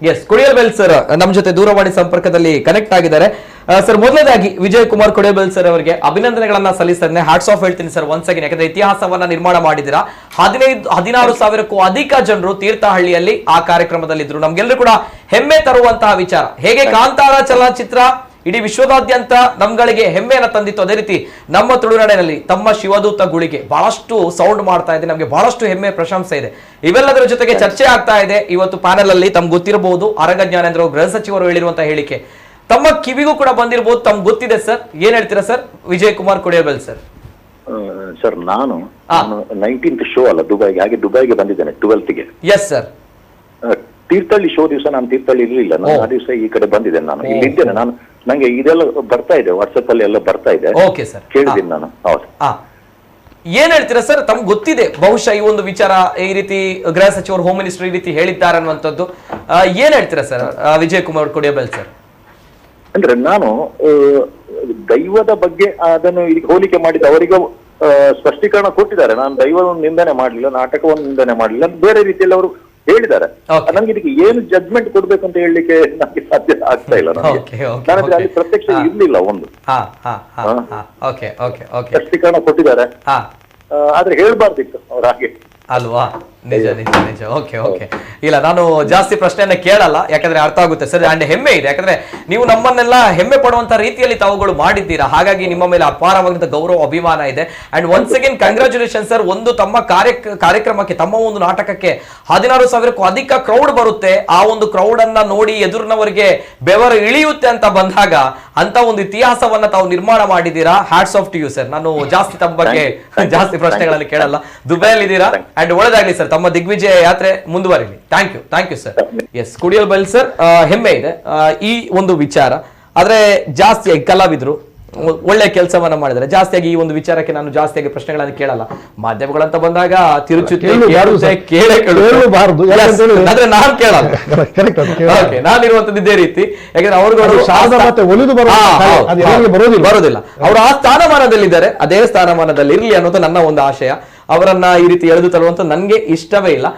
S Kodialbail sir ನಮ್ಮ ಜೊತೆ ದೂರವಾಣಿ ಸಂಪರ್ಕದಲ್ಲಿ ಕನೆಕ್ಟ್ ಆಗಿದ್ದಾರೆ. ಸರ್ ಮೊದಲನೇದಾಗಿ ವಿಜಯ್ ಕುಮಾರ್ ಕೊಡಿಯಲ್ಬೆಲ್ ಸರ್ ಅವರಿಗೆ ಅಭಿನಂದನೆಗಳನ್ನ ಸಲ್ಲಿಸ್ತೇನೆ. ಹ್ಯಾಟ್ಸ್ ಆಫ್ ಹೇಳ್ತೀನಿ ಸರ್ ಒನ್ಸ್ ಅಗೇನ್. ಯಾಕಂದ್ರೆ ಇತಿಹಾಸವನ್ನ ನಿರ್ಮಾಣ ಮಾಡಿದಿರಾ. 16,000ಕ್ಕೂ ಅಧಿಕ ಜನರು ತೀರ್ಥಹಳ್ಳಿಯಲ್ಲಿ ಆ ಕಾರ್ಯಕ್ರಮದಲ್ಲಿದ್ರು. ನಮ್ಗೆಲ್ಲರೂ ಕೂಡ ಹೆಮ್ಮೆ ತರುವಂತಹ ವಿಚಾರ. ಹೇಗೆ ಕಾಂತಾರ ಚಲನಚಿತ್ರ ಇಡೀ ವಿಶ್ವದಾದ್ಯಂತ ನಮ್ಗಳಿಗೆ ಹೆಮ್ಮೆಯನ್ನ ತಂದಿತ್ತು, ಅದೇ ರೀತಿ ನಮ್ಮ ತುಳುನಾಡಿನಲ್ಲಿ ತಮ್ಮ ಶಿವದೂತ ಗುಳಿಗೆ ಬಹಳಷ್ಟು ಸೌಂಡ್ ಮಾಡ್ತಾ ಇದೆ. ನಮಗೆ ಬಹಳಷ್ಟು ಹೆಮ್ಮೆ ಪ್ರಶಂಸೆ ಇದೆ. ಇವೆಲ್ಲದರ ಜೊತೆಗೆ ಚರ್ಚೆ ಆಗ್ತಾ ಇದೆ ಇವತ್ತು ಪ್ಯಾನೆಲ್ ಅಲ್ಲಿ. ತಮ್ಗೆ ಗೊತ್ತಿರಬಹುದು ಆರಗ ಜ್ಞಾನೇಂದ್ರ ಗೃಹ ಸಚಿವರು ಹೇಳಿರುವಂತಹ ಹೇಳಿಕೆ ತಮ್ಮ ಕಿವಿಗೂ ಕೂಡ ಬಂದಿರಬಹುದು, ತಮ್ಗೆ ಗೊತ್ತಿದೆ ಸರ್. ಏನ್ ಹೇಳ್ತೀರಾ sir Vijay Kumar Kodialbail sir? Sir ನಾನು 19th ಶೋ ಅಲ್ಲ ದುಬೈಗೆ, ಹಾಗೆ ದುಬೈಗೆ ಬಂದಿದ್ದೇನೆ 12th. Yes sir. Thirthahalli show ದಿವಸ ನಾನು ತೀರ್ಥಹಳ್ಳಿ ಇರ್ಲಿಲ್ಲ, ನಾನು ಆ ದಿವಸ ಈ ಕಡೆ ಬಂದಿದ್ದೇನೆ. ನಾನು ಇಲ್ಲಿದ್ದೇನೆ. ನಾನು ನಂಗೆ ಇದೆಲ್ಲ ಬರ್ತಾ ಇದೆ, ವಾಟ್ಸ್ಆಪ್ ಅಲ್ಲಿ ಎಲ್ಲ ಬರ್ತಾ ಇದೆ. ಓಕೆ ಸರ್, ಕೇಳಿದ್ದೀನಿ ನಾನು. ಹೌದು. ಏನ್ ಹೇಳ್ತೀರಾ ಸರ್? ತಮ್ಗೆ ಗೊತ್ತಿದೆ ಬಹುಶಃ ಈ ಒಂದು ವಿಚಾರ, ಈ ರೀತಿ ಗೃಹ ಸಚಿವರು ಹೋಮ್ ಮಿನಿಸ್ಟರ್ ಈ ರೀತಿ ಹೇಳಿದ್ದಾರೆ ಅನ್ನುವಂಥದ್ದು. ಏನ್ ಹೇಳ್ತೀರಾ ಸರ್ ವಿಜಯ್ ಕುಮಾರ್ ಕೊಡಿಯಲ್ಬೆಲ್ ಸರ್? ಅಂದ್ರೆ ನಾನು ದೈವದ ಬಗ್ಗೆ ಅದನ್ನು ಹೋಲಿಕೆ ಮಾಡಿದ ಅವರಿಗೂ ಸ್ಪಷ್ಟೀಕರಣ ಕೊಟ್ಟಿದ್ದಾರೆ. ನಾನು ದೈವವನ್ನು ನಿಂದನೆ ಮಾಡಲಿಲ್ಲ, ನಾಟಕವನ್ನು ನಿಂದನೆ ಮಾಡಲಿಲ್ಲ, ಬೇರೆ ರೀತಿಯಲ್ಲಿ ಅವರು ಹೇಳಿದ್ದಾರೆ. ನನ್ಗೆ ಇದಕ್ಕೆ ಏನು ಜಡ್ಜ್ಮೆಂಟ್ ಕೊಡ್ಬೇಕು ಅಂತ ಹೇಳಲಿಕ್ಕೆ ನನಗೆ ಸಾಧ್ಯ ಆಗ್ತಾ ಇಲ್ಲ. ನನಗೆ ಅಲ್ಲಿ ಪ್ರತ್ಯಕ್ಷ ಇರ್ಲಿಲ್ಲ ಒಂದು ಸ್ಪಷ್ಟೀಕರಣ ಕೊಟ್ಟಿದ್ದಾರೆ, ಆದ್ರೆ ಹೇಳ್ಬಾರ್ದಿತ್ತು ಅವ್ರು ಹಾಗೆ ಅಲ್ವಾ? ನಿಜ ನಿಜ ನಿಜ. Okay okay. ಇಲ್ಲ, ನಾನು ಜಾಸ್ತಿ ಪ್ರಶ್ನೆಯನ್ನ ಕೇಳಲ್ಲ, ಯಾಕಂದ್ರೆ ಅರ್ಥ ಆಗುತ್ತೆ ಸರ್. ಅಂಡ್ ಹೆಮ್ಮೆ ಇದೆ, ಯಾಕಂದ್ರೆ ನೀವು ನಮ್ಮನ್ನೆಲ್ಲ ಹೆಮ್ಮೆ ಪಡುವಂತ ರೀತಿಯಲ್ಲಿ ತಾವುಗಳು ಮಾಡಿದ್ದೀರಾ. ಹಾಗಾಗಿ ನಿಮ್ಮ ಮೇಲೆ ಅಪಾರವಾದಂತ ಗೌರವ ಅಭಿಮಾನ ಇದೆ. And once again congratulation sir. ಒಂದು ತಮ್ಮ ಕಾರ್ಯಕ್ರಮಕ್ಕೆ, ತಮ್ಮ ಒಂದು ನಾಟಕಕ್ಕೆ 16,000ಕ್ಕೂ ಅಧಿಕ ಕ್ರೌಡ್ ಬರುತ್ತೆ. ಆ ಒಂದು ಕ್ರೌಡ್ ಅನ್ನ ನೋಡಿ ಎದುರಿನವರಿಗೆ ಬೆವರು ಇಳಿಯುತ್ತೆ ಅಂತ ಬಂದಾಗ ಅಂತ ಒಂದು ಇತಿಹಾಸವನ್ನ ತಾವು ನಿರ್ಮಾಣ ಮಾಡಿದ್ದೀರಾ. Hats off to you sir. ನಾನು ಜಾಸ್ತಿ ತಮ್ಮ ಬಗ್ಗೆ ಜಾಸ್ತಿ ಪ್ರಶ್ನೆಗಳಲ್ಲಿ ಕೇಳಲ್ಲ. ದುಬೈಯಲ್ಲಿ ಇದ್ದೀರಾ ಅಂಡ್ ಒಳ್ಳೆದಾಗ್ಲಿ ಸರ್, ತಮ್ಮ ದಿಗ್ವಿಜಯ ಯಾತ್ರೆ ಮುಂದುವರಿಲಿ. Thank you sir. Yes Kodialbail sir, ಹೆಮ್ಮೆ ಇದೆ ಈ ಒಂದು ವಿಚಾರ. ಆದ್ರೆ ಜಾಸ್ತಿಯಾಗಿ ಕಲಾವಿದ್ರು ಒಳ್ಳೆ ಕೆಲಸವನ್ನ ಮಾಡಿದರೆ ಜಾಸ್ತಿಯಾಗಿ ಈ ಒಂದು ವಿಚಾರಕ್ಕೆ ನಾನು ಜಾಸ್ತಿಯಾಗಿ ಪ್ರಶ್ನೆಗಳನ್ನು ಕೇಳಲ್ಲ. ಮಾಧ್ಯಮಗಳಂತ ಬಂದಾಗ ತಿರುಚುತ್ತೆ, ನಾನು ಕೇಳಲ್ಲ. ನಾನಿರುವಂತದ್ದು ಇದೇ ರೀತಿ. ಯಾಕಂದ್ರೆ ಅವ್ರುಗಳು ಬರೋದಿಲ್ಲ, ಅವರು ಆ ಸ್ಥಾನಮಾನದಲ್ಲಿದ್ದಾರೆ, ಅದೇ ಸ್ಥಾನಮಾನದಲ್ಲಿ ಇರ್ಲಿ ಅನ್ನೋದು ನನ್ನ ಒಂದು ಆಶಯ. ಅವರನ್ನ ಈ ರೀತಿ ಎಳೆದು ತರುವಂತ ನನ್ಗೆ ಇಷ್ಟವೇ ಇಲ್ಲ.